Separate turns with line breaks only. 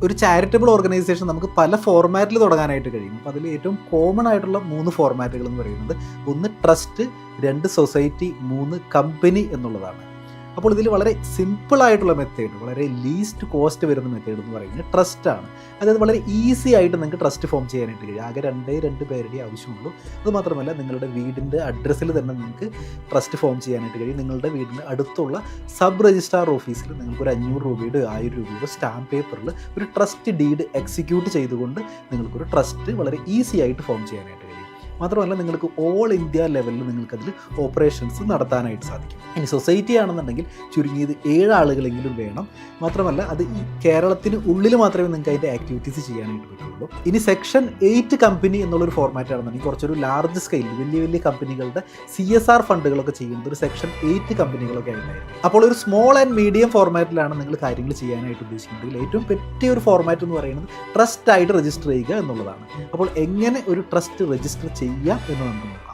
ഒരു charitable organisation നമുക്ക് പല ഫോർമാറ്റിൽ തുടങ്ങാനായിട്ട് കഴിയും. അപ്പോൾ അതിൽ ഏറ്റവും കോമൺ ആയിട്ടുള്ള 3 ഫോർമാറ്റുകൾ എന്ന് പറയുന്നത് 1 ട്രസ്റ്റ്, 2 സൊസൈറ്റി, 3 കമ്പനി എന്നുള്ളതാണ്. അപ്പോൾ ഇതിൽ വളരെ സിമ്പിളായിട്ടുള്ള മെത്തേഡ്, വളരെ ലീസ്റ്റ് കോസ്റ്റ് വരുന്ന മെത്തേഡ് എന്ന് പറയുന്നത് ട്രസ്റ്റാണ്. അതായത് വളരെ ഈസി ആയിട്ട് നിങ്ങൾക്ക് ട്രസ്റ്റ് ഫോം ചെയ്യാനായിട്ട് കഴിയും. ആകെ 2 പേരുടെ ആവശ്യമുള്ളൂ. അതുമാത്രമല്ല നിങ്ങളുടെ വീടിൻ്റെ അഡ്രസ്സിൽ തന്നെ നിങ്ങൾക്ക് ട്രസ്റ്റ് ഫോം ചെയ്യാനായിട്ട് കഴിയും. നിങ്ങളുടെ വീടിന് അടുത്തുള്ള സബ് രജിസ്ട്രാർ ഓഫീസിൽ നിങ്ങൾക്ക് ഒരു 500 രൂപയുടെ 1000 രൂപയുടെ സ്റ്റാമ്പ് പേപ്പറിൽ ഒരു ട്രസ്റ്റ് ഡീഡ് എക്സിക്യൂട്ട് ചെയ്തുകൊണ്ട് നിങ്ങൾക്കൊരു ട്രസ്റ്റ് വളരെ ഈസി ആയിട്ട് ഫോം ചെയ്യാനായിട്ട് കഴിയും. മാത്രമല്ല നിങ്ങൾക്ക് ഓൾ ഇന്ത്യ ലെവലിൽ നിങ്ങൾക്കതിൽ ഓപ്പറേഷൻസ് നടത്താനായിട്ട് സാധിക്കും. ഇനി സൊസൈറ്റി ആണെന്നുണ്ടെങ്കിൽ ചുരുങ്ങിയത് 7 ആളുകളെങ്കിലും വേണം. മാത്രമല്ല അത് ഈ കേരളത്തിന് ഉള്ളിൽ മാത്രമേ നിങ്ങൾക്ക് അതിൻ്റെ ആക്ടിവിറ്റീസ് ചെയ്യാനായിട്ട് പറ്റുള്ളൂ. ഇനി സെക്ഷൻ 8 കമ്പനി എന്നുള്ളൊരു ഫോർമാറ്റ് ആണെന്നുണ്ടെങ്കിൽ കുറച്ചൊരു ലാർജ് സ്കെയിലിൽ വലിയ കമ്പനികളുടെ CSR ഫണ്ടുകളൊക്കെ ചെയ്യുന്നത് ഒരു സെക്ഷൻ 8 കമ്പനികളൊക്കെ ആയിട്ടായിരിക്കും. അപ്പോൾ ഒരു സ്മോൾ ആൻഡ് മീഡിയം ഫോർമാറ്റിലാണ് നിങ്ങൾ കാര്യങ്ങൾ ചെയ്യാനായിട്ട് ഉദ്ദേശിക്കുന്നത്. ഏറ്റവും പറ്റിയ ഒരു ഫോർമാറ്റ് എന്ന് പറയുന്നത് ട്രസ്റ്റ് ആയിട്ട് രജിസ്റ്റർ ചെയ്യുക എന്നുള്ളതാണ്. അപ്പോൾ എങ്ങനെ ഒരു ട്രസ്റ്റ് രജിസ്റ്റർ ചെയ്യാം എന്ന് നമുക്ക് നോക്കാം.